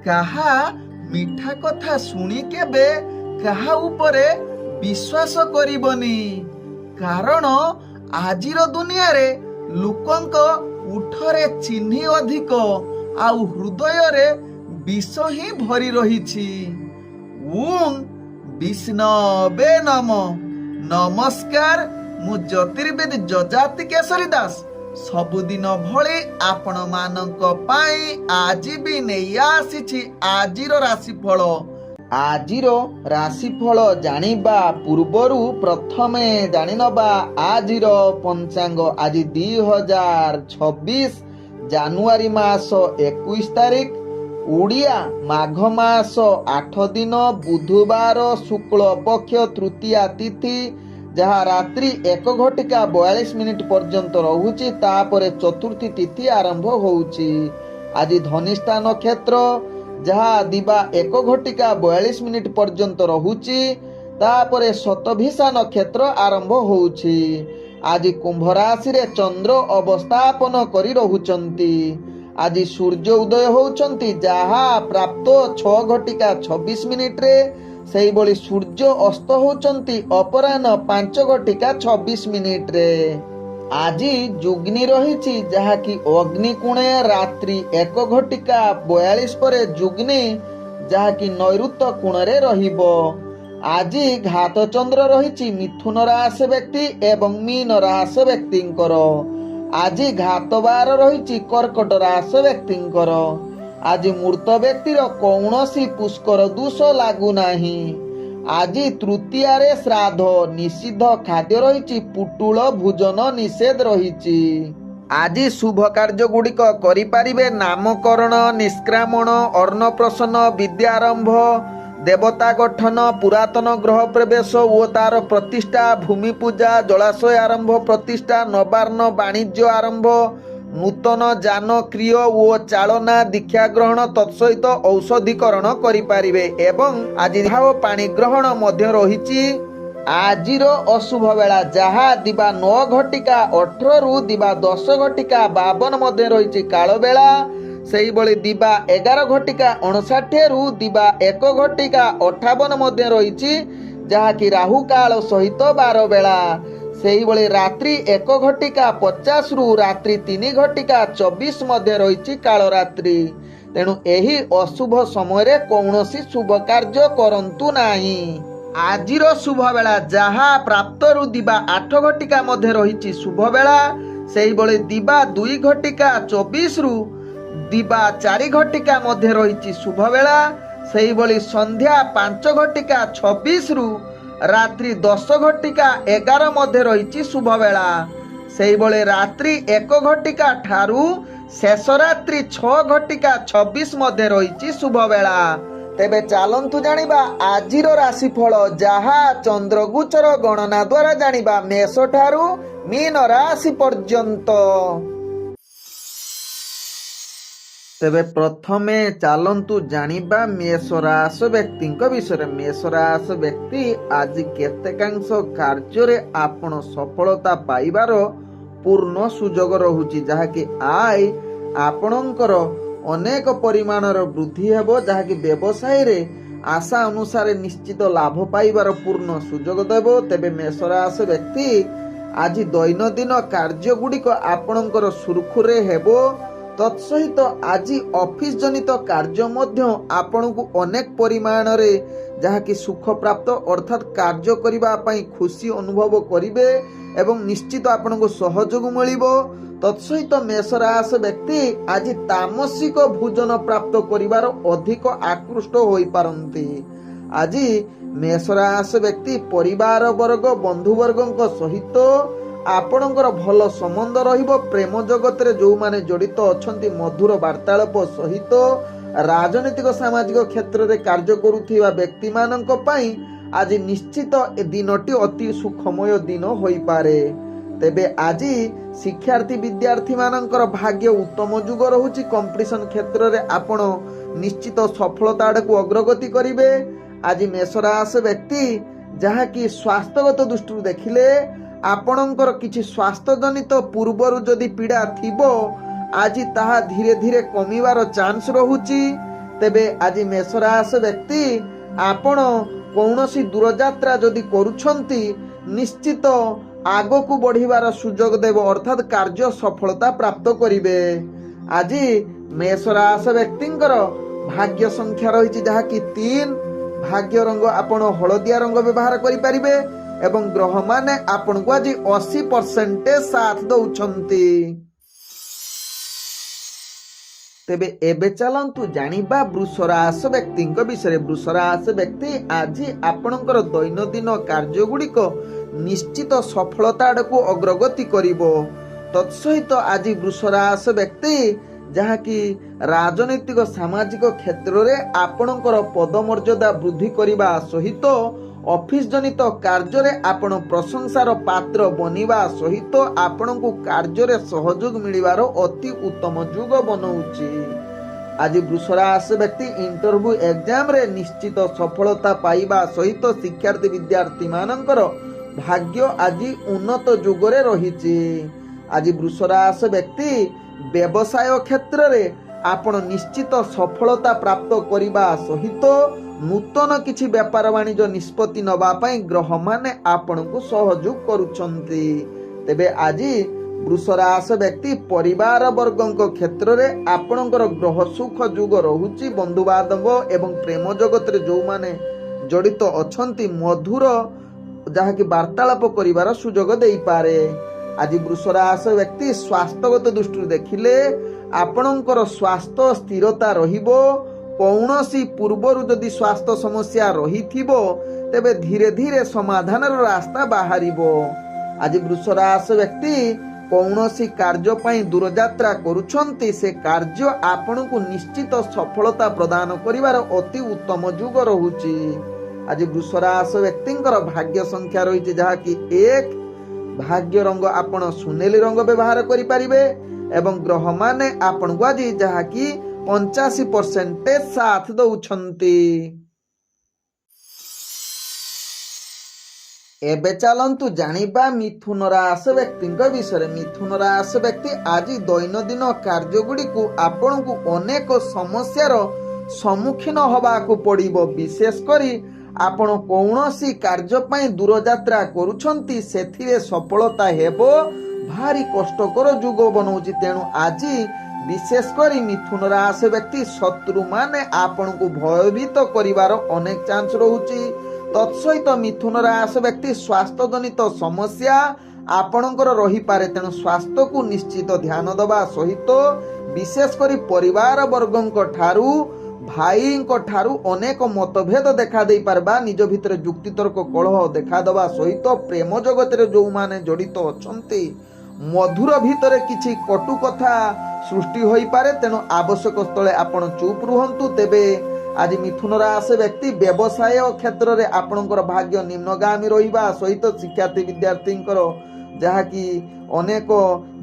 କାହା ମିଠା କଥା ଶୁଣି କେବେ କାହା ଉପରେ ବିଶ୍ୱାସ କରିବନି, କାରଣ ଆଜିର ଦୁନିଆରେ ଲୋକଙ୍କ ଉଠରେ ଚିହ୍ନି ଅଧିକ ଆଉ ହୃଦୟରେ ବିଷ ହିଁ ଭରି ରହିଛି। ଓଁ ବିଷ୍ଣବେ ନମ। ନମସ୍କାର, ମୁଁ ଜ୍ୟୋତିର୍ବିଦ ଯଯାତି କେଶରୀ ଦାସ ସବୁଦିନ ଭଳି ଆପଣମାନଙ୍କ ପାଇଁ ଆଜି ବି ନେଇ ଆସିଛି ଆଜିର ରାଶିଫଳ। ଆଜିର ରାଶିଫଳ ଜାଣିବା ପୂର୍ବରୁ ପ୍ରଥମେ ଜାଣିନେବା ଆଜିର ପଞ୍ଚାଙ୍ଗ। ଆଜି 2026 ଜାନୁଆରୀ ମାସ 21 ତାରିଖ, ଓଡ଼ିଆ ମାଘ ମାସ 8 ଦିନ, ବୁଧବାର, ଶୁକ୍ଳ ପକ୍ଷ ତୃତୀୟା ତିଥି, ଯାହା ରାତ୍ରି 1:42 ପର୍ଯ୍ୟନ୍ତ ରହୁଛି। ତାପରେ ଚତୁର୍ଥୀ ତିଥି ଆରମ୍ଭ ହେଉଛି। ଆଜି ଧନିଷ୍ଠା ନକ୍ଷତ୍ର, ଯାହା ଦିବା 1:42 ପର୍ଯ୍ୟନ୍ତ ରହୁଛି। ତାପରେ ଶତଭିଷା ନକ୍ଷତ୍ର ଆରମ୍ଭ ହେଉଛି। ଆଜି କୁମ୍ଭ ରାଶିରେ ଚନ୍ଦ୍ର ଅବସ୍ଥାପନ କରି ରହୁଛନ୍ତି। ଆଜି ସୂର୍ଯ୍ୟ ଉଦୟ ହେଉଛନ୍ତି, ଯାହା ପ୍ରାପ୍ତ 6:26 ସେହିଭଳି ସୂର୍ଯ୍ୟ ଅସ୍ତ ହେଉଛନ୍ତି ଅପରାହ୍ନ 5:26। ଆଜି ଯୁଗ୍ନି ରହିଛି, ଯାହାକି ଅଗ୍ନିକୋଣେ ରାତ୍ରି 1:42 ପରେ ଯୁଗ୍ନି, ଯାହାକି ନୈಋତ୍ୟ କୋଣରେ ରହିବ। ଆଜି ଘାତ ଚନ୍ଦ୍ର ରହିଛି ମିଥୁନ ରାଶି ବ୍ୟକ୍ତି ଏବଂ ମୀନ ରାଶି ବ୍ୟକ୍ତିଙ୍କର। ଆଜି ଘାତ ବାର ରହିଛି କର୍କଟ ରାଶି ବ୍ୟକ୍ତିଙ୍କର। ଆଜି ମୃତ ବ୍ୟକ୍ତିର କୌଣସି ପୁଷ୍କର ଦୋଷ ଲାଗୁନାହିଁ। ଆଜି ତୃତୀୟାରେ ଶ୍ରାଦ୍ଧ, ନିଷିଦ୍ଧ ଖାଦ୍ୟ ରହିଛି, ପୁଟୁଳ ଭୋଜନ ନିଷେଧ ରହିଛି। ଆଜି ଶୁଭ କାର୍ଯ୍ୟ ଗୁଡ଼ିକ କରିପାରିବେ ନାମକରଣ, ନିଷ୍କ୍ରାମଣ, ଅନ୍ନପ୍ରସନ୍ନ, ବିଦ୍ୟାରମ୍ଭ, ଦେବତା ଗଠନ, ପୁରାତନ ଗ୍ରହ ପ୍ରବେଶ ଓ ତାର ପ୍ରତିଷ୍ଠା, ଭୂମି ପୂଜା, ଜଳାଶୟ ଆରମ୍ଭ ପ୍ରତିଷ୍ଠା, ନବାର୍ଣ୍ଣ, ବାଣିଜ୍ୟ ଆରମ୍ଭ, ନୂତନ ଯାନ କ୍ରୟ ଓ ଚାଳନା, ଦୀକ୍ଷା ଗ୍ରହଣ ତତ୍ସହିତ ଔଷଧୀକରଣ କରିପାରିବେ ଏବଂ ଆଜି ପାଣି ଗ୍ରହଣ ମଧ୍ୟ ରହିଛି। ଆଜିର ଅଶୁଭ ବେଳା, ଯାହା ଦିବା 9:18 ଦିବା 10:52 ମଧ୍ୟ ରହିଛି କାଳ ବେଳା। ସେହିଭଳି ଦିବା 11:59 ଦିବା 1:58 ମଧ୍ୟ ରହିଛି, ଯାହାକି ରାହୁ କାଳ ସହିତ 12 ବେଳା। ସେହିଭଳି ରାତ୍ରି 1:50 ରାତ୍ରି 3:24 ମଧ୍ୟ ରହିଛି କାଳରାତ୍ରି। ତେଣୁ ଏହି ଅଶୁଭ ସମୟରେ କୌଣସି ଶୁଭ କାର୍ଯ୍ୟ କରନ୍ତୁ ନାହିଁ। ଆଜିର ଶୁଭ ବେଳା, ଯାହା ପ୍ରାପ୍ତରୁ ଦିବା 8:00 ମଧ୍ୟ ରହିଛି ଶୁଭ ବେଳା। ସେହିଭଳି ଦିବା 2:24 ଦିବା 4:00 ମଧ୍ୟ ରହିଛି ଶୁଭ ବେଳା। ସେହିଭଳି ସନ୍ଧ୍ୟା 5:26 ରାତ୍ରି 10:11 ମଧ୍ୟ ରହିଛି ଶୁଭ ବେଳା। ସେହିଭଳି ରାତ୍ରି 1:00 ଠାରୁ ଶେଷ ରାତ୍ରି 6:26 ମଧ୍ୟ ରହିଛି ଶୁଭ ବେଳା। ତେବେ ଚାଲନ୍ତୁ ଜାଣିବା ଆଜିର ରାଶିଫଳ, ଯାହା ଚନ୍ଦ୍ରଗୋଚର ଗଣନା ଦ୍ୱାରା ଜାଣିବା ମେଷ ଠାରୁ ମୀନ ରାଶି ପର୍ଯ୍ୟନ୍ତ। ତେବେ ପ୍ରଥମେ ଚାଲନ୍ତୁ ଜାଣିବା ମେଷ ରାଶି ବ୍ୟକ୍ତିଙ୍କ ବିଷୟରେ। ମେଷ ରାଶି ବ୍ୟକ୍ତି ଆଜି କେତେକାଂଶ କାର୍ଯ୍ୟରେ ଆପଣ ସଫଳତା ପାଇବାର ପୂର୍ଣ୍ଣ ସୁଯୋଗ ରହୁଛି, ଯାହାକି ଆୟ ଆପଣଙ୍କର ଅନେକ ପରିମାଣର ବୃଦ୍ଧି ହେବ, ଯାହାକି ବ୍ୟବସାୟରେ ଆଶା ଅନୁସାରେ ନିଶ୍ଚିତ ଲାଭ ପାଇବାର ପୂର୍ଣ୍ଣ ସୁଯୋଗ ଦେବ। ତେବେ ମେଷ ରାଶି ବ୍ୟକ୍ତି ଆଜି ଦୈନନ୍ଦିନ କାର୍ଯ୍ୟ ଗୁଡ଼ିକ ଆପଣଙ୍କର ସୁରୁଖୁରୁରେ ହେବ। ତତ୍ସହିତ ଆଜି ଅଫିସ ଜନିତ କାର୍ଯ୍ୟ ମଧ୍ୟ ଆପଣଙ୍କୁ ଅନେକ ପରିମାଣରେ ଯାହାକି ସୁଖ ପ୍ରାପ୍ତ, ଅର୍ଥାତ୍ କାର୍ଯ୍ୟ କରିବା ପାଇଁ ଖୁସି ଅନୁଭବ କରିବେ ଏବଂ ନିଶ୍ଚିତ ଆପଣଙ୍କୁ ସହଯୋଗ ମିଳିବ। ତତ୍ସହିତ ମେଷ ରାଶି ବ୍ୟକ୍ତି ଆଜି ତାମସିକ ଭୋଜନ ପ୍ରାପ୍ତ କରିବାର ଅଧିକ ଆକୃଷ୍ଟ ହୋଇପାରନ୍ତି। ଆଜି ମେଷ ରାଶି ବ୍ୟକ୍ତି ପରିବାର ବର୍ଗ, ବନ୍ଧୁବର୍ଗଙ୍କ ସହିତ ଆପଣଙ୍କର ଭଲ ସମ୍ବନ୍ଧ ରହିବ। ପ୍ରେମ ଜଗତରେ ଯେଉଁମାନେ ଜଡ଼ିତ ଅଛନ୍ତି ମଧୁର ବାର୍ତ୍ତାଳାପ ସହିତ, ରାଜନୈତିକ ସାମାଜିକ କ୍ଷେତ୍ରରେ କାର୍ଯ୍ୟ କରୁଥିବା ବ୍ୟକ୍ତିମାନଙ୍କ ପାଇଁ ଆଜି ନିଶ୍ଚିତ ଏ ଦିନଟି ଅତି ସୁଖମୟ ଦିନ ହୋଇପାରେ। ତେବେ ଆଜି ଶିକ୍ଷାର୍ଥୀ ବିଦ୍ୟାର୍ଥୀ ମାନଙ୍କର ଭାଗ୍ୟ ଉତ୍ତମ ଯୁଗ ରହୁଛି। କମ୍ପିଟିସନ କ୍ଷେତ୍ରରେ ଆପଣ ନିଶ୍ଚିତ ସଫଳତା ଆଡ଼କୁ ଅଗ୍ରଗତି କରିବେ। ଆଜି ମେଷ ରାଶି ବ୍ୟକ୍ତି ଯାହାକି ସ୍ୱାସ୍ଥ୍ୟଗତ ଦୃଷ୍ଟିରୁ ଦେଖିଲେ ଆପଣଙ୍କର କିଛି ସ୍ୱାସ୍ଥ୍ୟ ଜନିତ ପୂର୍ବରୁ ଯଦି ପୀଡ଼ା ଥିବ, ଆଜି ତାହା ଧୀରେ ଧୀରେ କମିବାର ଚାନ୍ସ ରହୁଛି। तेबे आज मेष राशि व्यक्ति आपण कौनसी दूरयात्रा जदि करूछंती निश्चित आगो को बढ़िबार सुजोग देव अर्थात कार्य सफलता प्राप्त करिवे। आज मेष राशि व्यक्तिंकर भाग्य संख्या रही जहाँकि 3। भाग्य रंग आपण हलदिया रंग व्यवहार करिपारिबे एवं ग्रह माने आपण को आज 80% साथ दउछंती। तेबे एबे चलंतु जानिबा वृष राशि व्यक्तिंक विषय। वृष राशि व्यक्ति आज आपणकर दैनंदिन कार्य गुड़िक निश्चित सफलता आड़कू अग्रगति करिवो। तत्सहित आज वृष राशि व्यक्ति जहाँकि राजनैतिक सामाजिक क्षेत्र में आपणकर पदमर्यादा वृद्धि करने सहित ऑफिस जनित कार्य रे आपण प्रशंसार पात्र बनिबा सहित आपण को कार्य रे सहयोग मिलिबार अति उत्तम जुग बनौछि। आज वृष राशि व्यक्ति इंटरव्यू एग्जाम रे निश्चित सफलता पाइबा सहित शिक्षार्थी विद्यार्थी मानकर भाग्य आज उन्नत जुगरे रहिछि। आज वृष राशि व्यक्ति व्यवसाय क्षेत्र रे आपण निश्चित सफलता प्राप्त करने सहित नूतन किछि व्यापार वाणिज्य निष्पत्ति नबा पई ग्रह माने आपण को सहयोग करूछंती। तेबे आज वृष राशि व्यक्ति परिवार वर्गक क्षेत्र रे आपणकर ग्रह सुख जुग रहुछि। बंधु बांधव एवं प्रेम जगत रे जो माने जड़ित अछंती मधुर जहाँकि वार्तालाप करिवार सुजोग देई पारे। आज वृष राशि व्यक्ति स्वास्थ्यगत दृष्टि देखिले आपणकर स्वास्थ्य स्थिरता रहिबो। कौनसी पूर्वरु जदि स्वास्थ्य समस्या रहिथिबो तेबे धीरे धीरे समाधान रास्ता बाहरिबो। आज वृष राशि व्यक्ति कौनसी कार्य पई दूरयात्रा करूछंती से कार्य आपण को निश्चित सफलता प्रदान करिवार अति उत्तम जुग रहुछि। आज वृष राशि व्यक्तिंकर भाग्य संख्या रहिछि जहाँकि 1। भाग्य रंग आपण सुनेली रंग व्यवहार करि परिबे एवं ग्रह माने आपण को आज जहाँकि 85% साथ दउछंती। एबे चलंतु जानिबा मिथुन राशि व्यक्तिंक विषय। मिथुन राशि व्यक्ति आज दैनंदिन कार्य गुड़ी को आपण को अनेक समस्यार सम्मुखीन हवा को पड़िबो। विशेष करी आपण कौनसी कार्य पई दूरयात्रा करूछंती सेथिरे सफलता हेबो। भारी कष्टकर जुग बनौछि। तेणु आज विशेष करी मिथुन राशि व्यक्ति शत्रु माने आपण को भयभीत करिवार अनेक चांस रहुछि। तत्सहित मिथुन राशि व्यक्ति स्वास्थ्य जनित समस्या आपणकर रही पारे। तेणु स्वास्थ्य को निश्चित ध्यान दबा सहित विशेष करी परिवार वर्गंक ठारू भाई ठारू अनेक मतभेद देखा दे पारबा। निज भितर जुक्ति तर्क कलह देखा दबा सहित प्रेम जगत रे जो माने जड़ित अछंती मधुर भितर किछि कटु कथा सृष्टि होई पारे। तेणु आवश्यक स्थले आपण चुप रुहंतु। तेबे आज मिथुन राशि व्यक्ति व्यवसाय क्षेत्र रे आपणकर भाग्य निम्नगामी रहिबा सहित शिक्षार्थी विद्यार्थींकर जहाँकि अनेक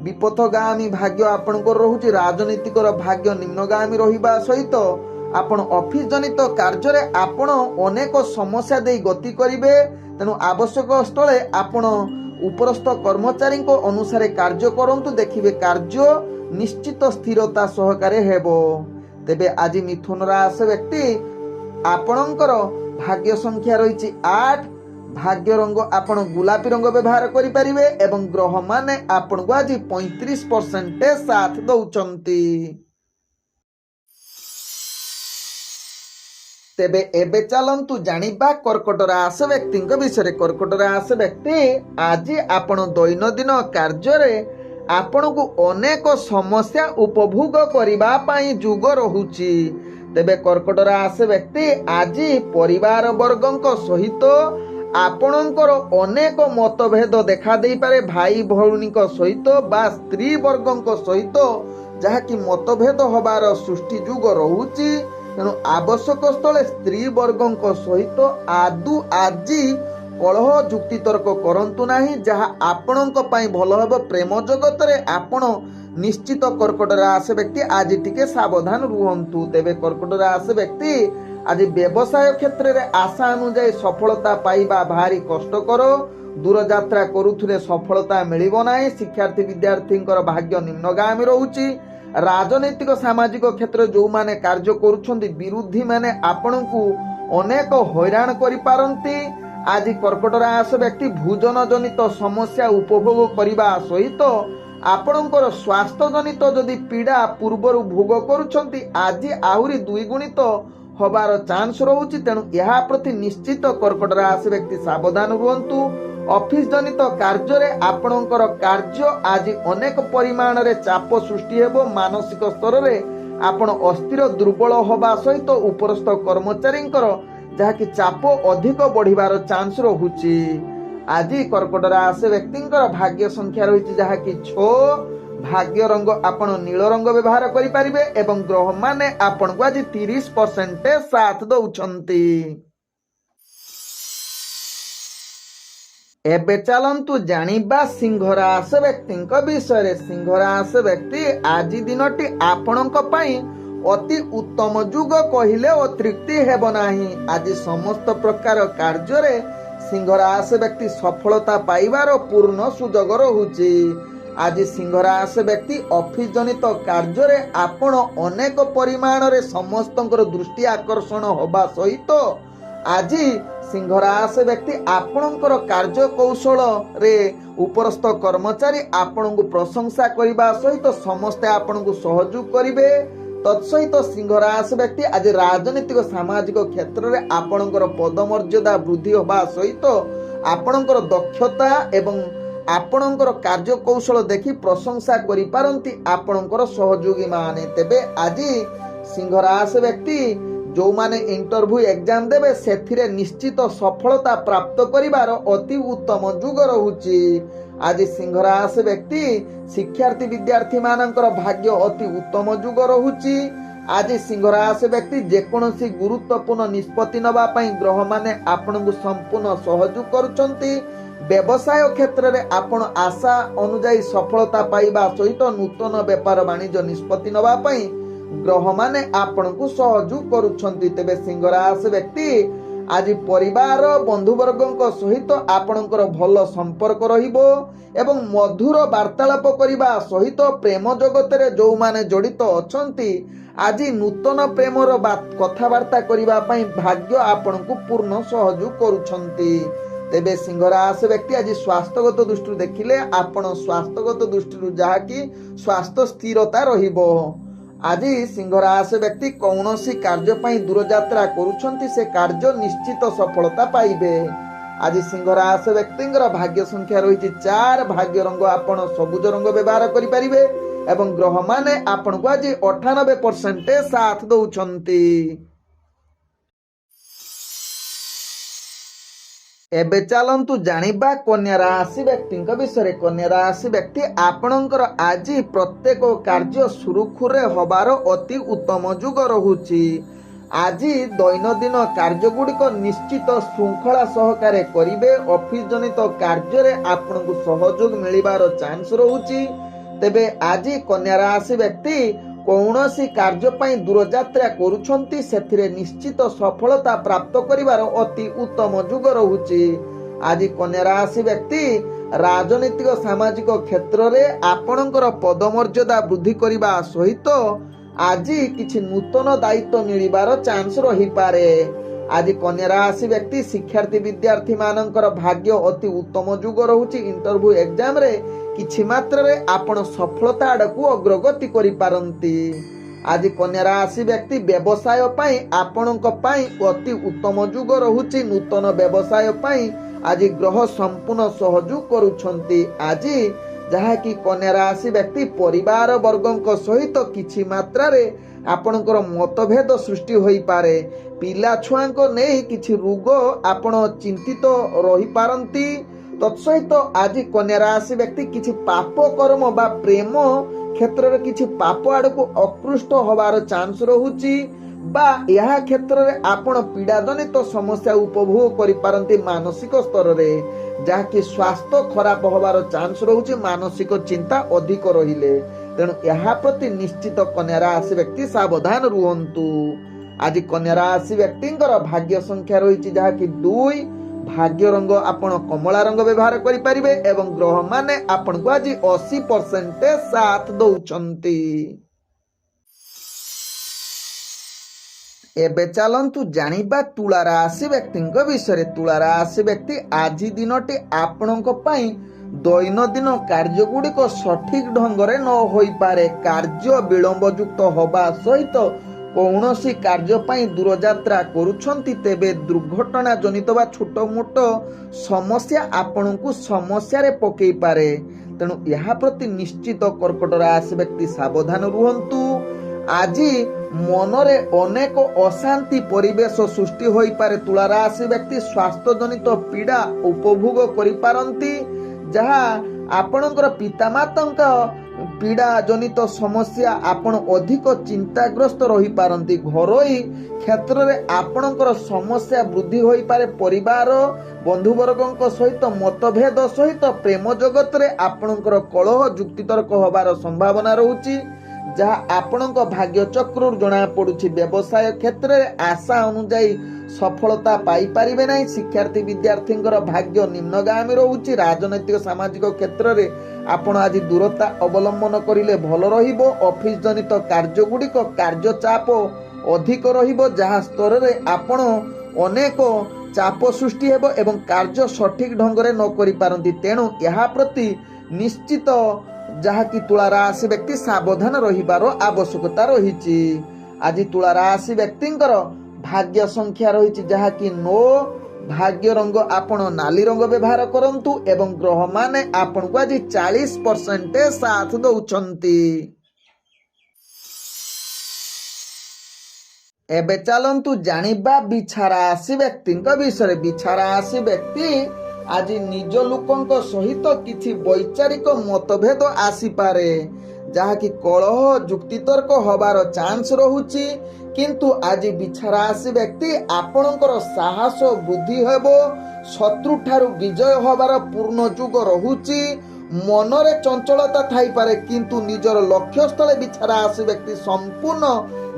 विपथगामी भाग्य आपणकर रहुछि। राजनीतिकर भाग्य निम्नगामी रहिबा सहित आपण ऑफिस जनित कार्य रे आपण अनेक समस्या दे गति करिवे। तेणु आवश्यक स्थले आपण उपरस्थ कर्मचारी को अनुसार कार्य करंतु। देखिबे कार्य निश्चित स्थिरता सहकारे हेबो। तेबे आज मिथुन राशि व्यक्ति आपणकर भाग्य संख्या रही 8। भाग्य रंग आपण गुलापी रंग व्यवहार करि परिबे एवं ग्रह माने आपण को आज 35% साथ दउचंती। तेबे एबे चलंतु जानिबा कर्कट राशि व्यक्तिंक विषय। कर्कट राशि व्यक्ति आज आपण दैनंदिन कार्य रे आपण को अनेक समस्या उपभोग करिबा पई जुग रहुछि। तेबे कर्कट राशि व्यक्ति आज परिवार वर्गंक सहित आपणकर अनेक मतभेद देखा दे पारे। भाई भौणीक सहित बा स्त्री वर्गंक सहित जहाँकि मतभेद हबार सृष्टि जुग रहुछि। तेणु आवश्यक स्थले स्त्री वर्गंक सहित आदु आजी कलह जुक्ति तर्क करंतु नाही। जहाँ आपणक पई भल हेबो। प्रेम जगत रे आपण निश्चित कर्कट राशि व्यक्ति आज टिके सावधान रुहंतु। तेबे कर्कट राशि व्यक्ति आज व्यवसाय क्षेत्र रे आशा अनुसार सफलता पाइबा भारी कष्टकर। दूरयात्रा करुथुले सफलता मिलिबो नाही। शिक्षार्थी विद्यार्थींकर भाग्य निम्नगामी रहुछि। राजनैतिक सामाजिक क्षेत्र जो माने कार्य करुछंती विरोधी माने आपणकु अनेक हैरान करि पारंती। आज कर्कट राशि व्यक्ति भोजन जनित समस्या उपभोग करने सहित आपणकर स्वास्थ्य जनित जदि पीड़ा पूर्वर भोग करुछंती आज आहुरी द्विगुणित हबार चांस रहुछि। तेणु यह प्रति निश्चित कर्कट राशि व्यक्ति सावधान रुहंतु। ऑफिस जनित कार्य रे आपणकर कार्य आज अनेक परिमाण रे चाप सृष्टि हेबो। मानसिक स्तर रे आपण अस्थिर दुर्बल होबा सहित उपरस्थ कर्मचारींकर जहाँकि चाप अधिक बढ़िबार चांस रहुछि। आज कर्कट राशि व्यक्तिंकर भाग्य संख्या रही जहाँकि 6। भाग्य रंग आपण नील रंग व्यवहार करि परिबे एवं ग्रह माने आपण को आज 30% साथ दउछंती। एबे चलंतु जानिबा सिंह राशि व्यक्तिंक विषय। सिंह राशि व्यक्ति आज दिनटी आपणक पई अति उत्तम जुग कहिले अतृप्ति हेब नाही। आज समस्त प्रकार कार्य रे सिंह राशि व्यक्ति सफलता पाइबार पूर्ण सुजोग रहुछि। आज सिंह राशि व्यक्ति ऑफिस जनित कार्य रे आपण अनेक परिमाण रे समस्तंकर दृष्टि आकर्षण होबा सहित आज सिंह राशि व्यक्ति आपणकर कार्य कौशल रे उपरस्थ कर्मचारी आपण को प्रशंसा करने सहित समस्ते आपण को सहयोग करिवे। तत्सहित सिंह राशि व्यक्ति आज राजनीतिक सामाजिक क्षेत्र में आपणकर पदमर्यादा वृद्धि होबा सहित आपणकर दक्षता एवं आपणकर कार्य कौशल देखि प्रशंसा करि पारंती आपणकर सहयोगी माने। तेबे आज सिंह राशि व्यक्ति जो माने इंटरव्यू एग्जाम देबे सेथिरे निश्चित सफलता प्राप्त करिवार अति उत्तम जुग रहुछि। आज सिंह राशि व्यक्ति शिक्षार्थी विद्यार्थी मानकर भाग्य अति उत्तम जुग रहुछि। आज सिंह राशि व्यक्ति जेकोसी गुरुत्वपूर्ण निष्पत्ति नबा पई ग्रह माने आपनकु संपूर्ण सहयोग करूछंती। व्यवसाय क्षेत्र में आपण आशा अनुजाई सफलता पाइबा सहित नूतन व्यापार वाणिज्य निष्पत्ति नबा पई ग्रह माने आपण को सहयोग करूछंती। तेबे सिंह राशि व्यक्ति आज परिवार बंधुवर्गों सहित आपणकर भल संपर्क रहिबो एवं मधुर वार्तालाप करिबा सहित प्रेम जगत रे जो माने जड़ित अछंती आज नूतन प्रेमर कथबार्ता करिबा पई भाग्य आपण को पूर्ण सहयोग करूछंती। तेबे सिंह राशि व्यक्ति आज स्वास्थ्यगत दृष्टि देखिले आपण स्वास्थ्यगत दृष्टि जहा कि स्वास्थ्य स्थिरता रहिबो। आज सिंह राशि व्यक्ति कौनसी कार्य पई दूर यात्रा करूछंती से कार्य निश्चित सफलता पाइबे। आज सिंह राशि व्यक्तिंकर भाग्य संख्या रही 4। भाग्य रंग आपण सबुज रंग व्यवहार करि परिबे एवं ग्रह माने आपण को आज 98% साथ दउछंती। एबे चलंतु जानिबा कन्या राशि व्यक्ति विषय। कन्या राशि व्यक्ति आपणकर आज प्रत्येक कार्य सुरुखुरे हबार अति उत्तम जुग रहुछि। आज दैनंदिन कार्य गुड़िक निश्चित श्रृंखला सहकारे करिवे। ऑफिस जनित कार्य रे आपन को सहयोग मिलिबार चांस रहुछि। तेबे आज कन्या राशि व्यक्ति कौनसी कार्य पई दूर यात्रा करूछंती सेथिरे निश्चित सफलता प्राप्त करिवार अति उत्तम जुग रहुछि। आज कन्या राशि व्यक्ति राजनीतिक सामाजिक क्षेत्र रे आपणकर पदमर्यादा वृद्धि करिबा सहित आज किछि नूतन दायित्व मिलिबार चांस रही पारे। आज कन्या राशि व्यक्ति शिक्षार्थी विद्यार्थी मानकर भाग्य अति उत्तम जुग रहुछि। इंटरव्यू एग्जाम रे किछि मात्रा रे आपण सफलता आडकू अग्रगति करि पारंती। आज कन्या राशि व्यक्ति व्यवसाय पई आपणक पई अति उत्तम जुग रहुछि। नूतन व्यवसाय पई आज ग्रह संपूर्ण सहयोग करूछंती। आज जहा कि कन्या राशि व्यक्ति परिवार वर्गों सहित किछि मात्रा रे आपणकर मतभेद सृष्टि होई पारे। पिला छुआंको नै किछि रोग आपण चिंतित रही पारंती। तत्सहित आज कन्या राशि व्यक्ति किछि पाप कर्म बा प्रेम क्षेत्र रे किछि पाप आडको अकृष्ट होबार चांस रहुछि बा यह क्षेत्र रे आपण पीड़ा जनित समस्या उपभोग करि पारंती मानसिक स्तर रे, जहा कि स्वास्थ्य खराब होबार चांस रहुछि। मानसिक चिंता अधिक रहिले तेणु यह प्रति निश्चित कन्या राशि व्यक्ति सावधान रुहंतु। आज कन्या राशि व्यक्तिंकर भाग्य संख्या रही जहा कि 2। भाग्य रंग आपण कमला रंग व्यवहार करि परिबे एवं ग्रह माने आपण को आज 80% साथ दउछंती। ଏବେ ଚାଲନ୍ତୁ ଜାଣିବା ତୁଳା ରାଶି ବ୍ୟକ୍ତିଙ୍କ ବିଷୟରେ। ତୁଳା ରାଶି ବ୍ୟକ୍ତି ଆଜି ଦିନଟି ଆପଣଙ୍କ ପାଇଁ ଦୈନନ୍ଦିନ କାର୍ଯ୍ୟଗୁଡ଼ିକ ସଠିକ ଢଙ୍ଗରେ ନ ହୋଇପାରେ। କାର୍ଯ୍ୟ ବିଳମ୍ବଯୁକ୍ତ ହେବା ସହିତ କୌଣସି କାର୍ଯ୍ୟ ପାଇଁ ଦୂରଯାତ୍ରା କରୁଛନ୍ତି ତେବେ ଦୁର୍ଘଟଣା ଜନିତ ବା ଛୋଟ ମୋଟ ସମସ୍ୟା ଆପଣଙ୍କୁ ସମସ୍ୟାରେ ପକାଇ ପାରେ। ତେଣୁ ଏହା ପ୍ରତି ନିଶ୍ଚିତ କର୍କଟ ରାଶି ବ୍ୟକ୍ତି ସାବଧାନ ରୁହନ୍ତୁ। ଆଜି ମନରେ ଅନେକ ଅଶାନ୍ତି ପରିବେଶ ସୃଷ୍ଟି ହୋଇପାରେ। ତୁଳା ରାଶି ବ୍ୟକ୍ତି ସ୍ୱାସ୍ଥ୍ୟ ଜନିତ ପୀଡ଼ା ଉପଭୋଗ କରିପାରନ୍ତି, ଯାହା ଆପଣଙ୍କର ପିତାମାତାଙ୍କ ପୀଡ଼ା ଜନିତ ସମସ୍ୟା ଆପଣ ଅଧିକ ଚିନ୍ତାଗ୍ରସ୍ତ ରହିପାରନ୍ତି। ଘରୋଇ କ୍ଷେତ୍ରରେ ଆପଣଙ୍କର ସମସ୍ୟା ବୃଦ୍ଧି ହୋଇପାରେ। ପରିବାର ବନ୍ଧୁବର୍ଗଙ୍କ ସହିତ ମତଭେଦ ସହିତ ପ୍ରେମ ଜଗତରେ ଆପଣଙ୍କର କଳହ ଯୁକ୍ତିତର୍କ ହେବାର ସମ୍ଭାବନା ରହୁଛି, ଯାହା ଆପଣଙ୍କ ଭାଗ୍ୟ ଚକ୍ରରୁ ଜଣାପଡ଼ୁଛି। ବ୍ୟବସାୟ କ୍ଷେତ୍ରରେ ଆଶା ଅନୁଯାୟୀ ସଫଳତା ପାଇପାରିବେ ନାହିଁ। ଶିକ୍ଷାର୍ଥୀ ବିଦ୍ୟାର୍ଥୀଙ୍କର ଭାଗ୍ୟ ନିମ୍ନଗାମୀ ରହୁଛି। ରାଜନୈତିକ ସାମାଜିକ କ୍ଷେତ୍ରରେ ଆପଣ ଆଜି ଦୂରତା ଅବଲମ୍ବନ କରିଲେ ଭଲ ରହିବ। ଅଫିସ ଜନିତ କାର୍ଯ୍ୟଗୁଡ଼ିକ କାର୍ଯ୍ୟଚାପ ଅଧିକ ରହିବ, ଯାହା ସ୍ତରରେ ଆପଣ ଅନେକ ଚାପ ସୃଷ୍ଟି ହେବ ଏବଂ କାର୍ଯ୍ୟ ସଠିକ ଢଙ୍ଗରେ ନ କରିପାରନ୍ତି। ତେଣୁ ଏହା ପ୍ରତି ନିଶ୍ଚିତ ଯାହାକି ତୁଳା ରାଶି ବ୍ୟକ୍ତି ସାବଧାନ ରହିବାର ଆବଶ୍ୟକତା ରହିଛି। ଆଜି ତୁଳା ରାଶି ବ୍ୟକ୍ତିଙ୍କର ଭାଗ୍ୟ ସଂଖ୍ୟା ରହିଛି ଯାହାକି 9। ଭାଗ୍ୟ ରଙ୍ଗ ଆପଣ ନାଲି ରଙ୍ଗ ବ୍ୟବହାର କରନ୍ତୁ ଏବଂ ଗ୍ରହମାନେ ଆପଣଙ୍କୁ ଆଜି 40% ସାଥ ଦଉଛନ୍ତି। ଏବେ ଚାଲନ୍ତୁ ଜାଣିବା ବିଛା ରାଶି ବ୍ୟକ୍ତିଙ୍କ ବିଷୟରେ। ବିଛା ରାଶି ବ୍ୟକ୍ତି ଆଜି ନିଜ ଲୋକଙ୍କ ସହିତ କିଛି ବୈଚାରିକ ମତଭେଦ ଆସିପାରେ, ଯାହାକି କଳହ ଯୁକ୍ତିତର୍କ ହେବାର ଚାନ୍ସ ରହୁଛି। କିନ୍ତୁ ଆଜି ବିଛା ରାଶି ବ୍ୟକ୍ତି ଆପଣଙ୍କର ସାହସ ବୃଦ୍ଧି ହେବ। ଶତ୍ରୁଠାରୁ ବିଜୟ ହେବାର ପୂର୍ଣ୍ଣ ଯୋଗ ରହୁଛି। ମନରେ ଚଞ୍ଚଳତା ଥାଇପାରେ, କିନ୍ତୁ ନିଜର ଲକ୍ଷ୍ୟସ୍ଥଳେ ବିଛା ରାଶି ବ୍ୟକ୍ତି ସମ୍ପୂର୍ଣ୍ଣ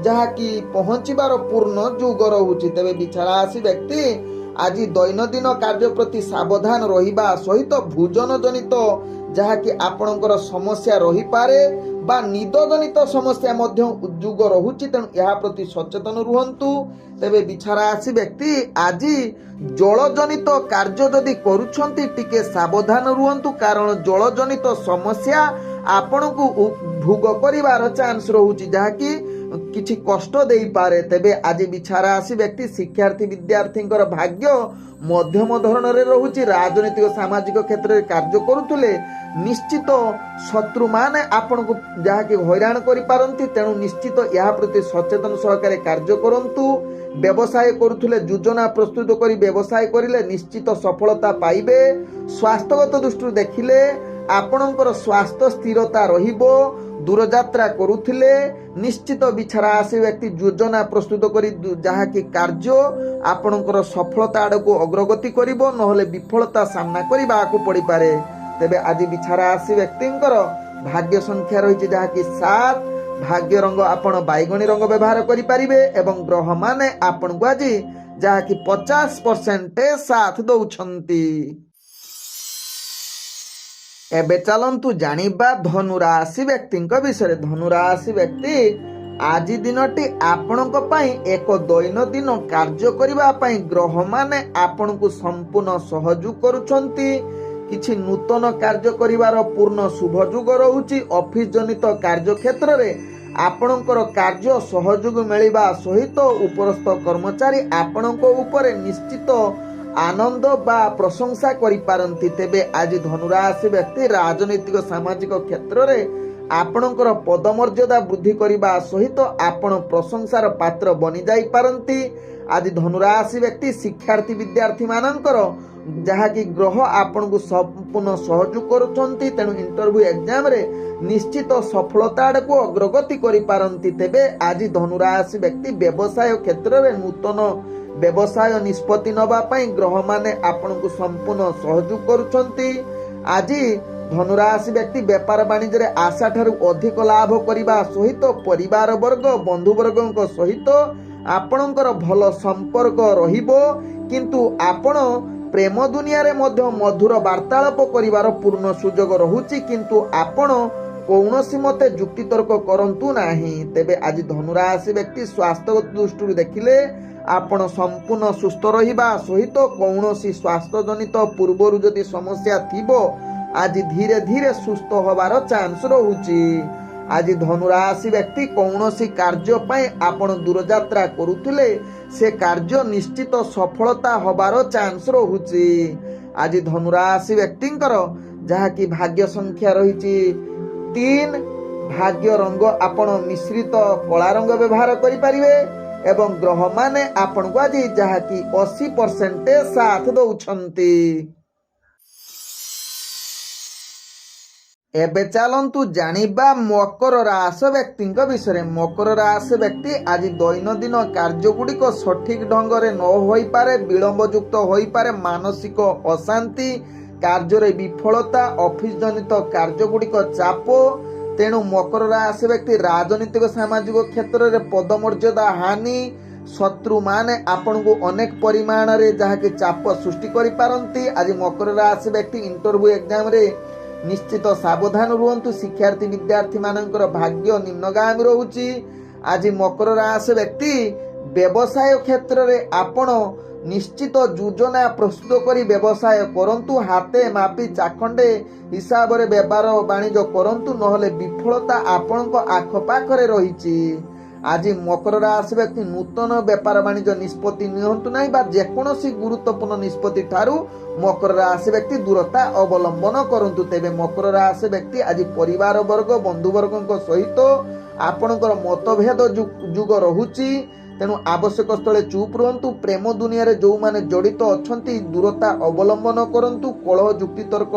ଯାହାକି ପହଞ୍ଚିବାର ପୂର୍ଣ୍ଣ ଯୋଗ ରହୁଛି। ତେବେ ବିଛା ରାଶି ବ୍ୟକ୍ତି ଆଜି ଦୈନନ୍ଦିନ କାର୍ଯ୍ୟ ପ୍ରତି ସାବଧାନ ରହିବା ସହିତ ଭୋଜନ ଜନିତ ଯାହାକି ଆପଣଙ୍କର ସମସ୍ୟା ରହିପାରେ ବା ନିଦ ଜନିତ ସମସ୍ୟା ମଧ୍ୟ ଯୋଗ ରହୁଛି। ତେଣୁ ଏହା ପ୍ରତି ସଚେତନ ରୁହନ୍ତୁ। ତେବେ ବିଛା ରାଶି ବ୍ୟକ୍ତି ଆଜି ଜଳ ଜନିତ କାର୍ଯ୍ୟ ଯଦି କରୁଛନ୍ତି ଟିକେ ସାବଧାନ ରୁହନ୍ତୁ, କାରଣ ଜଳ ଜନିତ ସମସ୍ୟା ଆପଣଙ୍କୁ ଭୋଗ କରିବାର ଚାନ୍ସ ରହୁଛି, ଯାହାକି କିଛି କଷ୍ଟ ଦେଇପାରେ। ତେବେ ଆଜି ବିଛା ରାଶି ବ୍ୟକ୍ତି ଶିକ୍ଷାର୍ଥୀ ବିଦ୍ୟାର୍ଥୀଙ୍କର ଭାଗ୍ୟ ମଧ୍ୟମ ଧରଣରେ ରହୁଛି। ରାଜନୈତିକ ସାମାଜିକ କ୍ଷେତ୍ରରେ କାର୍ଯ୍ୟ କରୁଥିଲେ ନିଶ୍ଚିତ ଶତ୍ରୁମାନେ ଆପଣଙ୍କୁ ଯାହାକି ହଇରାଣ କରିପାରନ୍ତି। ତେଣୁ ନିଶ୍ଚିତ ଏହା ପ୍ରତି ସଚେତନ ସହକାରେ କାର୍ଯ୍ୟ କରନ୍ତୁ। ବ୍ୟବସାୟ କରୁଥିଲେ ଯୋଜନା ପ୍ରସ୍ତୁତ କରି ବ୍ୟବସାୟ କରିଲେ ନିଶ୍ଚିତ ସଫଳତା ପାଇବେ। ସ୍ୱାସ୍ଥ୍ୟଗତ ଦୃଷ୍ଟିରୁ ଦେଖିଲେ ଆପଣଙ୍କର ସ୍ୱାସ୍ଥ୍ୟ ସ୍ଥିରତା ରହିବ। ଦୂରଯାତ୍ରା କରୁଥିଲେ ନିଶ୍ଚିତ ବିଛା ରାଶି ବ୍ୟକ୍ତି ଯୋଜନା ପ୍ରସ୍ତୁତ କରି ଯାହାକି କାର୍ଯ୍ୟ ଆପଣଙ୍କର ସଫଳତା ଆଡ଼କୁ ଅଗ୍ରଗତି କରିବ, ନହେଲେ ବିଫଳତା ସାମ୍ନା କରିବାକୁ ପଡ଼ିପାରେ। ତେବେ ଆଜି ବିଛା ରାଶି ବ୍ୟକ୍ତିଙ୍କର ଭାଗ୍ୟ ସଂଖ୍ୟା ରହିଛି ଯାହାକି 7। ଭାଗ୍ୟ ରଙ୍ଗ ଆପଣ ବାଇଗଣୀ ରଙ୍ଗ ବ୍ୟବହାର କରିପାରିବେ ଏବଂ ଗ୍ରହମାନେ ଆପଣଙ୍କୁ ଆଜି ଯାହାକି 50% ସାଥ ଦଉଛନ୍ତି। ଏବେ ଚାଲନ୍ତୁ ଜାଣିବା ଧନୁ ରାଶି ବ୍ୟକ୍ତିଙ୍କ ବିଷୟରେ। ଧନୁ ରାଶି ବ୍ୟକ୍ତି ଆଜି ଦିନଟି ଆପଣଙ୍କ ପାଇଁ ଏକ ଦୈନନ୍ଦିନ କାର୍ଯ୍ୟ କରିବା ପାଇଁ ଗ୍ରହମାନେ ଆପଣଙ୍କୁ ସମ୍ପୂର୍ଣ୍ଣ ସହଯୋଗ କରୁଛନ୍ତି। କିଛି ନୂତନ କାର୍ଯ୍ୟ କରିବାର ପୂର୍ଣ୍ଣ ଶୁଭ ଯୋଗ ରହୁଛି। ଅଫିସ ଜନିତ କାର୍ଯ୍ୟ କ୍ଷେତ୍ରରେ ଆପଣଙ୍କର କାର୍ଯ୍ୟ ସହଯୋଗ ମିଳିବା ସହିତ ଉପରସ୍ଥ କର୍ମଚାରୀ ଆପଣଙ୍କ ଉପରେ ନିଶ୍ଚିତ ଆନନ୍ଦ ବା ପ୍ରଶଂସା କରିପାରନ୍ତି। ତେବେ ଆଜି ଧନୁ ରାଶି ବ୍ୟକ୍ତି ରାଜନୈତିକ ସାମାଜିକ କ୍ଷେତ୍ରରେ ଆପଣଙ୍କର ପଦମର୍ଯ୍ୟାଦା ବୃଦ୍ଧି କରିବା ସହିତ ଆପଣ ପ୍ରଶଂସାର ପାତ୍ର ବନିଯାଇପାରନ୍ତି। ଆଜି ଧନୁ ରାଶି ବ୍ୟକ୍ତି ଶିକ୍ଷାର୍ଥୀ ବିଦ୍ୟାର୍ଥୀ ମାନଙ୍କର ଯାହାକି ଗ୍ରହ ଆପଣଙ୍କୁ ସମ୍ପୂର୍ଣ୍ଣ ସହଯୋଗ କରୁଛନ୍ତି। ତେଣୁ ଇଣ୍ଟରଭ୍ୟୁ ଏକ୍ଜାମରେ ନିଶ୍ଚିତ ସଫଳତା ଆଡ଼କୁ ଅଗ୍ରଗତି କରିପାରନ୍ତି। ତେବେ ଆଜି ଧନୁ ରାଶି ବ୍ୟକ୍ତି ବ୍ୟବସାୟ କ୍ଷେତ୍ରରେ ନୂତନ ବ୍ୟବସାୟ ନିଷ୍ପତ୍ତି ନେବା ପାଇଁ ଗ୍ରହମାନେ ଆପଣଙ୍କୁ ସମ୍ପୂର୍ଣ୍ଣ ସହଯୋଗ କରୁଛନ୍ତି। ଆଜି ଧନୁ ରାଶି ବ୍ୟକ୍ତି ବେପାର ବାଣିଜ୍ୟରେ ଆଶାଠାରୁ ଅଧିକ ଲାଭ କରିବା ସହିତ ପରିବାର ବର୍ଗ ବନ୍ଧୁବର୍ଗଙ୍କ ସହିତ ଆପଣଙ୍କର ଭଲ ସମ୍ପର୍କ ରହିବ। କିନ୍ତୁ ଆପଣ ପ୍ରେମ ଦୁନିଆରେ ମଧ୍ୟ ମଧୁର ବାର୍ତ୍ତାଳାପ କରିବାର ପୂର୍ଣ୍ଣ ସୁଯୋଗ ରହୁଛି। କିନ୍ତୁ ଆପଣ କୌଣସି ମତେ ଯୁକ୍ତିତର୍କ କରନ୍ତୁ ନାହିଁ। ତେବେ ଆଜି ଧନୁରାଶି ବ୍ୟକ୍ତି ସ୍ୱାସ୍ଥ୍ୟଗତ ଦୃଷ୍ଟିରୁ ଦେଖିଲେ ଆପଣ ସମ୍ପୂର୍ଣ୍ଣ ସୁସ୍ଥ ରହିବା ସହିତ କୌଣସି ସ୍ୱାସ୍ଥ୍ୟଜନିତ ପୂର୍ବରୁ ଯଦି ସମସ୍ୟା ଥିବ ଆଜି ଧୀରେ ଧୀରେ ସୁସ୍ଥ ହେବାର ଚାନ୍ସ ରହୁଛି। ଆଜି ଧନୁରାଶି ବ୍ୟକ୍ତି କୌଣସି କାର୍ଯ୍ୟ ପାଇଁ ଆପଣ ଦୂରଯାତ୍ରା କରୁଥିଲେ ସେ କାର୍ଯ୍ୟ ନିଶ୍ଚିତ ସଫଳତା ହେବାର ଚାନ୍ସ ରହୁଛି। ଆଜି ଧନୁରାଶି ବ୍ୟକ୍ତିଙ୍କର ଯାହାକି ଭାଗ୍ୟ ସଂଖ୍ୟା ରହିଛି 3, ଭାଗ୍ୟ ରଙ୍ଗ ଆପଣ ମିଶ୍ରିତ କଳା ରଙ୍ଗ ବ୍ୟବହାର କରିପାରିବେ ଏବଂ ଗ୍ରହମାନେ ଆପଣଙ୍କୁ ଆଜି ଯାହାକି 80% ସାଥ ଦଉଛନ୍ତି। ଏବେ ଚାଲନ୍ତୁ ଜାଣିବା ମକର ରାଶି ବ୍ୟକ୍ତିଙ୍କ ବିଷୟରେ। ମକର ରାଶି ବ୍ୟକ୍ତି ଆଜି ଦୈନନ୍ଦିନ କାର୍ଯ୍ୟଗୁଡ଼ିକ ସଠିକ ଢଙ୍ଗରେ ନ ହୋଇପାରେ, ବିଳମ୍ବଯୁକ୍ତ ହୋଇପାରେ, ମାନସିକ ଅଶାନ୍ତି, କାର୍ଯ୍ୟରେ ବିଫଳତା, ଅଫିସ ଜନିତ କାର୍ଯ୍ୟଗୁଡ଼ିକ ଚାପ। ତେଣୁ ମକର ରାଶି ବ୍ୟକ୍ତି ରାଜନୈତିକ ସାମାଜିକ କ୍ଷେତ୍ରରେ ପଦମର୍ଯ୍ୟାଦା ହାନି, ଶତ୍ରୁମାନେ ଆପଣଙ୍କୁ ଅନେକ ପରିମାଣରେ ଯାହାକି ଚାପ ସୃଷ୍ଟି କରିପାରନ୍ତି। ଆଜି ମକର ରାଶି ବ୍ୟକ୍ତି ଇଣ୍ଟରଭ୍ୟୁ ଏକ୍ଜାମରେ ନିଶ୍ଚିତ ସାବଧାନ ରୁହନ୍ତୁ। ଶିକ୍ଷାର୍ଥୀ ବିଦ୍ୟାର୍ଥୀମାନଙ୍କର ଭାଗ୍ୟ ନିମ୍ନଗାମୀ ରହୁଛି। ଆଜି ମକର ରାଶି ବ୍ୟକ୍ତି ବ୍ୟବସାୟ କ୍ଷେତ୍ରରେ ଆପଣ ନିଶ୍ଚିତ ଯୋଜନା ପ୍ରସ୍ତୁତ କରି ବ୍ୟବସାୟ କରନ୍ତୁ। ହାତେ ମାପି ଚାଖଣ୍ଡେ ହିସାବରେ ବେପାର ବାଣିଜ୍ୟ କରନ୍ତୁ, ନହେଲେ ବିଫଳତା ଆପଣଙ୍କ ଆଖପାଖରେ ରହିଛି। ଆଜି ମକର ରାଶି ବ୍ୟକ୍ତି ନୂତନ ବେପାର ବାଣିଜ୍ୟ ନିଷ୍ପତ୍ତି ନିଅନ୍ତୁ ନାହିଁ ବା ଯେକୌଣସି ଗୁରୁତ୍ୱପୂର୍ଣ୍ଣ ନିଷ୍ପତ୍ତି ଠାରୁ ମକର ରାଶି ବ୍ୟକ୍ତି ଦୂରତା ଅବଲମ୍ବନ କରନ୍ତୁ। ତେବେ ମକର ରାଶି ବ୍ୟକ୍ତି ଆଜି ପରିବାର ବର୍ଗ ବନ୍ଧୁବର୍ଗଙ୍କ ସହିତ ଆପଣଙ୍କର ମତଭେଦ ଯୁଗ ରହୁଛି। ତେଣୁ ଆବଶ୍ୟକ ସ୍ଥଳେ ଚୁପ୍ ରୁହନ୍ତୁ। ପ୍ରେମ ଦୁନିଆରେ ଯେଉଁମାନେ ଜଡ଼ିତ ଅଛନ୍ତି ଦୂରତା ଅବଲମ୍ବନ କରନ୍ତୁ। କଳହ ଯୁକ୍ତିତର୍କ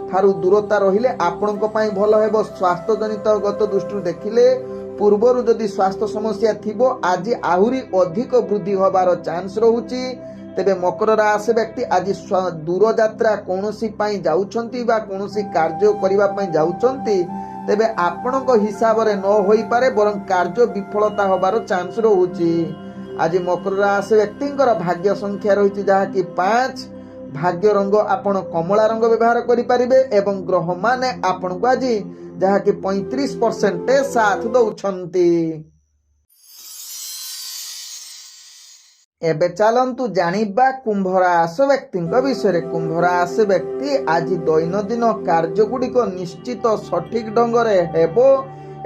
ଠାରୁ ଦୂରତା ରହିଲେ ଆପଣଙ୍କ ପାଇଁ ଭଲ ହେବ। ସ୍ୱାସ୍ଥ୍ୟଜନିତ ଗତ ଦୃଷ୍ଟିରୁ ଦେଖିଲେ ପୂର୍ବରୁ ଯଦି ସ୍ୱାସ୍ଥ୍ୟ ସମସ୍ୟା ଥିବ ଆଜି ଆହୁରି ଅଧିକ ବୃଦ୍ଧି ହେବାର ଚାନ୍ସ ରହୁଛି। ତେବେ ମକର ରାଶି ବ୍ୟକ୍ତି ଆଜି ଦୂରଯାତ୍ରା କୌଣସି ପାଇଁ ଯାଉଛନ୍ତି ବା କୌଣସି କାର୍ଯ୍ୟ କରିବା ପାଇଁ ଯାଉଛନ୍ତି ତେବେ ଆପଣଙ୍କ ହିସାବରେ ନ ହୋଇପାରେ, ବରଂ କାର୍ଯ୍ୟ ବିଫଳତା ହେବାର ଚାନ୍ସ ରହୁଛି। ଆଜି ମକର ରାଶି ବ୍ୟକ୍ତିଙ୍କର ଭାଗ୍ୟ ସଂଖ୍ୟା ରହିଛି ଯାହାକି 5, ଭାଗ୍ୟ ରଙ୍ଗ ଆପଣ କମଳା ରଙ୍ଗ ବ୍ୟବହାର କରିପାରିବେ ଏବଂ ଗ୍ରହମାନେ ଆପଣଙ୍କୁ ଆଜି ଯାହାକି 35% ସାଥ ଦଉଛନ୍ତି। ଏବେ ଚାଲନ୍ତୁ ଜାଣିବା କୁମ୍ଭ ରାଶି ବ୍ୟକ୍ତିଙ୍କ ବିଷୟରେ। କୁମ୍ଭ ରାଶି ବ୍ୟକ୍ତି ଆଜି ଦୈନନ୍ଦିନ କାର୍ଯ୍ୟଗୁଡ଼ିକ ନିଶ୍ଚିତ ସଠିକ ଢଙ୍ଗରେ ହେବ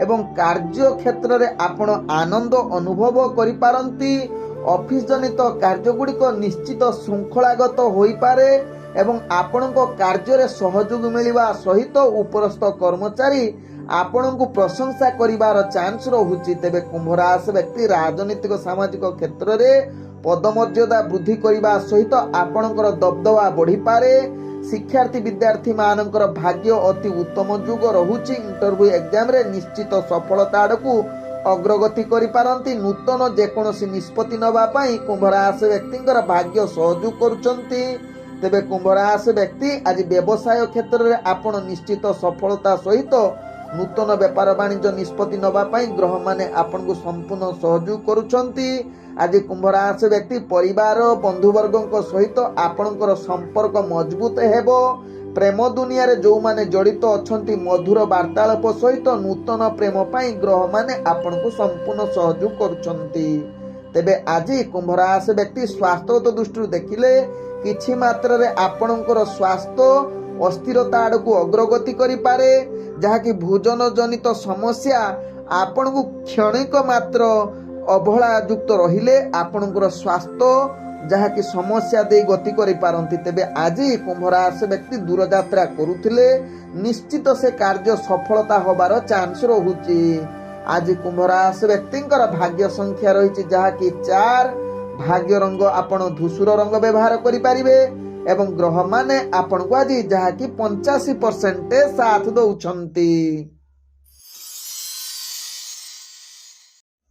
ଏବଂ କାର୍ଯ୍ୟ କ୍ଷେତ୍ରରେ ଆପଣ ଆନନ୍ଦ ଅନୁଭବ କରିପାରନ୍ତି। ଅଫିସ ଜନିତ କାର୍ଯ୍ୟଗୁଡ଼ିକ ନିଶ୍ଚିତ ଶୃଙ୍ଖଳାଗତ ହୋଇପାରେ ଏବଂ ଆପଣଙ୍କ କାର୍ଯ୍ୟରେ ସହଯୋଗ ମିଳିବା ସହିତ ଉପରସ୍ଥ କର୍ମଚାରୀ ଆପଣଙ୍କୁ ପ୍ରଶଂସା କରିବାର ଚାନ୍ସ ରହୁଛି। ତେବେ କୁମ୍ଭ ରାଶି ବ୍ୟକ୍ତି ରାଜନୈତିକ ସାମାଜିକ କ୍ଷେତ୍ରରେ ପଦମର୍ଯ୍ୟାଦା ବୃଦ୍ଧି କରିବା ସହିତ ଆପଣଙ୍କର ଦବଦବା ବଢ଼ିପାରେ। ଶିକ୍ଷାର୍ଥୀ ବିଦ୍ୟାର୍ଥୀ ମାନଙ୍କର ଭାଗ୍ୟ ଅତି ଉତ୍ତମ ଯୁଗ ରହୁଛି। ଇଣ୍ଟରଭ୍ୟୁ ଏକ୍ଜାମରେ ନିଶ୍ଚିତ ସଫଳତା ଆଡ଼କୁ ଅଗ୍ରଗତି କରିପାରନ୍ତି। ନୂତନ ଯେକୌଣସି ନିଷ୍ପତ୍ତି ନେବା ପାଇଁ କୁମ୍ଭ ରାଶି ବ୍ୟକ୍ତିଙ୍କର ଭାଗ୍ୟ ସହଯୋଗ କରୁଛନ୍ତି। ତେବେ କୁମ୍ଭ ରାଶି ବ୍ୟକ୍ତି ଆଜି ବ୍ୟବସାୟ କ୍ଷେତ୍ରରେ ଆପଣ ନିଶ୍ଚିତ ସଫଳତା ସହିତ ନୂତନ ବେପାର ବାଣିଜ୍ୟ ନିଷ୍ପତ୍ତି ନେବା ପାଇଁ ଗ୍ରହମାନେ ଆପଣଙ୍କୁ ସମ୍ପୂର୍ଣ୍ଣ ସହଯୋଗ କରୁଛନ୍ତି। ଆଜି କୁମ୍ଭ ରାଶି ବ୍ୟକ୍ତି ପରିବାର ବନ୍ଧୁବର୍ଗଙ୍କ ସହିତ ଆପଣଙ୍କର ସମ୍ପର୍କ ମଜବୁତ ହେବ। ପ୍ରେମ ଦୁନିଆରେ ଯେଉଁମାନେ ଜଡ଼ିତ ଅଛନ୍ତି ମଧୁର ବାର୍ତ୍ତାଳାପ ସହିତ ନୂତନ ପ୍ରେମ ପାଇଁ ଗ୍ରହମାନେ ଆପଣଙ୍କୁ ସମ୍ପୂର୍ଣ୍ଣ ସହଯୋଗ କରୁଛନ୍ତି। ତେବେ ଆଜି କୁମ୍ଭ ରାଶି ବ୍ୟକ୍ତି ସ୍ୱାସ୍ଥ୍ୟଗତ ଦୃଷ୍ଟିରୁ ଦେଖିଲେ କିଛି ମାତ୍ରାରେ ଆପଣଙ୍କର ସ୍ୱାସ୍ଥ୍ୟ ଅସ୍ଥିରତା ଆଡ଼କୁ ଅଗ୍ରଗତି କରିପାରେ, ଯାହାକି ଭୋଜନ ଜନିତ ସମସ୍ୟା ଆପଣଙ୍କୁ କ୍ଷଣିକ ମାତ୍ର ଅବହେଳା ଯୁକ୍ତ ରହିଲେ ଆପଣଙ୍କର ସ୍ୱାସ୍ଥ୍ୟ ଯାହାକି ସମସ୍ୟା ଦେଇ ଗତି କରିପାରନ୍ତି। ତେବେ ଆଜି କୁମ୍ଭ ରାଶି ବ୍ୟକ୍ତି ଦୂରଯାତ୍ରା କରୁଥିଲେ ନିଶ୍ଚିତ ସେ କାର୍ଯ୍ୟ ସଫଳତା ହେବାର ଚାନ୍ସ ରହୁଛି। ଆଜି କୁମ୍ଭ ରାଶି ବ୍ୟକ୍ତିଙ୍କର ଭାଗ୍ୟ ସଂଖ୍ୟା ରହିଛି ଯାହାକି 4, ଭାଗ୍ୟ ରଙ୍ଗ ଆପଣ ଧୂସର ରଙ୍ଗ ବ୍ୟବହାର କରିପାରିବେ ଏବଂ ଗ୍ରହମାନେ ଆପଣଙ୍କୁ ଆଜି ଯାହାକି 85% ସାଥ ଦଉଛନ୍ତି।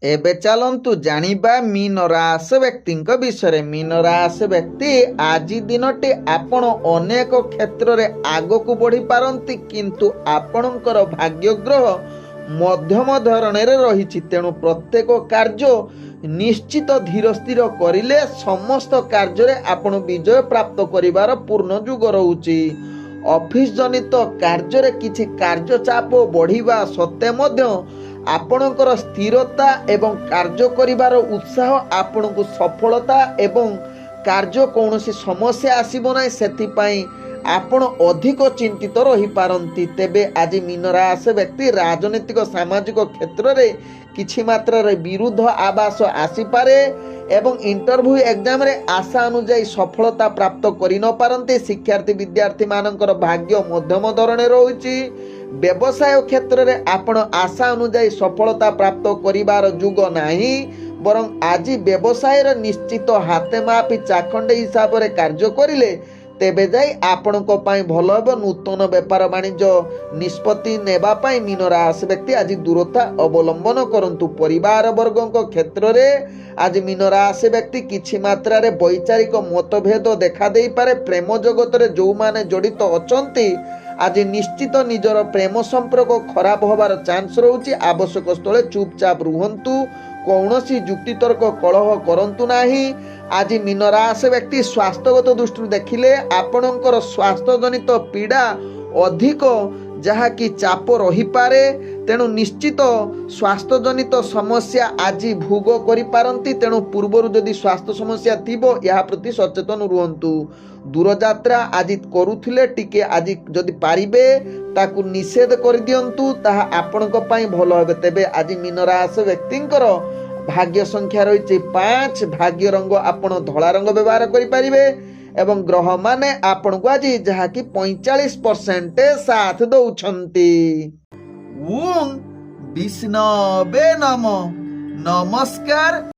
ଏବେ ଚାଲନ୍ତୁ ଜାଣିବା ମୀନ ରାଶି ବ୍ୟକ୍ତିଙ୍କ ବିଷୟରେ। ମୀନ ରାଶି ବ୍ୟକ୍ତି ଆଜି ଦିନଟି ଆପଣ ଅନେକ କ୍ଷେତ୍ରରେ ଆଗକୁ ବଢ଼ିପାରନ୍ତି, କିନ୍ତୁ ଆପଣଙ୍କର ଭାଗ୍ୟ ଗ୍ରହ ମଧ୍ୟମ ଧରଣରେ ରହିଛି। ତେଣୁ ପ୍ରତ୍ୟେକ କାର୍ଯ୍ୟ ନିଶ୍ଚିତ ଧୀର ସ୍ଥିର କରିଲେ ସମସ୍ତ କାର୍ଯ୍ୟରେ ଆପଣ ବିଜୟ ପ୍ରାପ୍ତ କରିବାର ପୂର୍ଣ୍ଣ ଯୁଗ ରହୁଛି। ଅଫିସ ଜନିତ କାର୍ଯ୍ୟରେ କିଛି କାର୍ଯ୍ୟଚାପ ବଢ଼ିବା ସତ୍ତ୍ୱେ ମଧ୍ୟ ଆପଣଙ୍କର ସ୍ଥିରତା ଏବଂ କାର୍ଯ୍ୟ କରିବାର ଉତ୍ସାହ ଆପଣଙ୍କୁ ସଫଳତା ଏବଂ କାର୍ଯ୍ୟ କୌଣସି ସମସ୍ୟା ଆସିବ ନାହିଁ, ସେଥିପାଇଁ ଆପଣ ଅଧିକ ଚିନ୍ତିତ ରହିପାରନ୍ତି। ତେବେ ଆଜି ମୀନ ରାଶି ବ୍ୟକ୍ତି ରାଜନୈତିକ ସାମାଜିକ କ୍ଷେତ୍ରରେ କିଛି ମାତ୍ରାରେ ବିରୁଦ୍ଧ ଆବାସ ଆସିପାରେ ଏବଂ ଇଣ୍ଟରଭ୍ୟୁ ଏକ୍ଜାମରେ ଆଶା ଅନୁଯାୟୀ ସଫଳତା ପ୍ରାପ୍ତ କରିନପାରନ୍ତି। ଶିକ୍ଷାର୍ଥୀ ବିଦ୍ୟାର୍ଥୀମାନଙ୍କର ଭାଗ୍ୟ ମଧ୍ୟମ ଧରଣର ରହୁଛି। ବ୍ୟବସାୟ କ୍ଷେତ୍ରରେ ଆପଣ ଆଶା ଅନୁଯାୟୀ ସଫଳତା ପ୍ରାପ୍ତ କରିବାର ଯୁଗ ନାହିଁ, ବରଂ ଆଜି ବ୍ୟବସାୟର ନିଶ୍ଚିତ ହାତେ ମାପି ଚାଖଣ୍ଡେ ହିସାବରେ କାର୍ଯ୍ୟ କରିଲେ ତେବେ ଯାଇ ଆପଣଙ୍କ ପାଇଁ ଭଲ ହେବ। ନୂତନ ବେପାର ବାଣିଜ୍ୟ ନିଷ୍ପତ୍ତି ନେବା ପାଇଁ ମୀନ ରାଶି ବ୍ୟକ୍ତି ଆଜି ଦୂରତା ଅବଲମ୍ବନ କରନ୍ତୁ। ପରିବାର ବର୍ଗଙ୍କ କ୍ଷେତ୍ରରେ ଆଜି ମୀନ ରାଶି ବ୍ୟକ୍ତି କିଛି ମାତ୍ରାରେ ବୈଚାରିକ ମତଭେଦ ଦେଖାଦେଇପାରେ। ପ୍ରେମ ଜଗତରେ ଯେଉଁମାନେ ଜଡ଼ିତ ଅଛନ୍ତି ଆଜି ନିଶ୍ଚିତ ନିଜର ପ୍ରେମ ସମ୍ପର୍କ ଖରାପ ହେବାର ଚାନ୍ସ ରହୁଛି। ଆବଶ୍ୟକ ସ୍ଥଳେ ଚୁପଚାପ ରୁହନ୍ତୁ, କୌଣସି ଯୁକ୍ତିତର୍କ କଳହ କରନ୍ତୁ ନାହିଁ। ଆଜି ମୀନ ରାଶି ବ୍ୟକ୍ତି ସ୍ୱାସ୍ଥ୍ୟଗତ ଦୃଷ୍ଟିରୁ ଦେଖିଲେ ଆପଣଙ୍କର ସ୍ୱାସ୍ଥ୍ୟଜନିତ ପୀଡ଼ା ଅଧିକ, ଯାହାକି ଚାପ ରହିପାରେ, ତେଣୁ ନିଶ୍ଚିତ ସ୍ୱାସ୍ଥ୍ୟଜନିତ ସମସ୍ୟା ଆଜି ଭୋଗ କରିପାରନ୍ତି। ତେଣୁ ପୂର୍ବରୁ ଯଦି ସ୍ୱାସ୍ଥ୍ୟ ସମସ୍ୟା ଥିବ ଏହା ପ୍ରତି ସଚେତନ ରୁହନ୍ତୁ। ଦୂରଯାତ୍ରା ଆଜି କରୁଥିଲେ ଟିକେ ଆଜି ଯଦି ପାରିବେ ତାକୁ ନିଷେଧ କରିଦିଅନ୍ତୁ, ତାହା ଆପଣଙ୍କ ପାଇଁ ଭଲ ହେବ। ତେବେ ଆଜି ମୀନ ରାଶି ବ୍ୟକ୍ତିଙ୍କର ଭାଗ୍ୟ ସଂଖ୍ୟା ରହିଛି 5, ଭାଗ୍ୟ ରଙ୍ଗ ଆପଣ ଧଳା ରଙ୍ଗ ବ୍ୟବହାର କରିପାରିବେ ଏବଂ ଗ୍ରହମାନେ ଆପଣଙ୍କୁ ଆଜି ଯାହାକି 45% ସାଥ ଦଉଛନ୍ତି। ଓଁ ବିଷ୍ଣବେ ନମଃ। ନମସ୍କାର।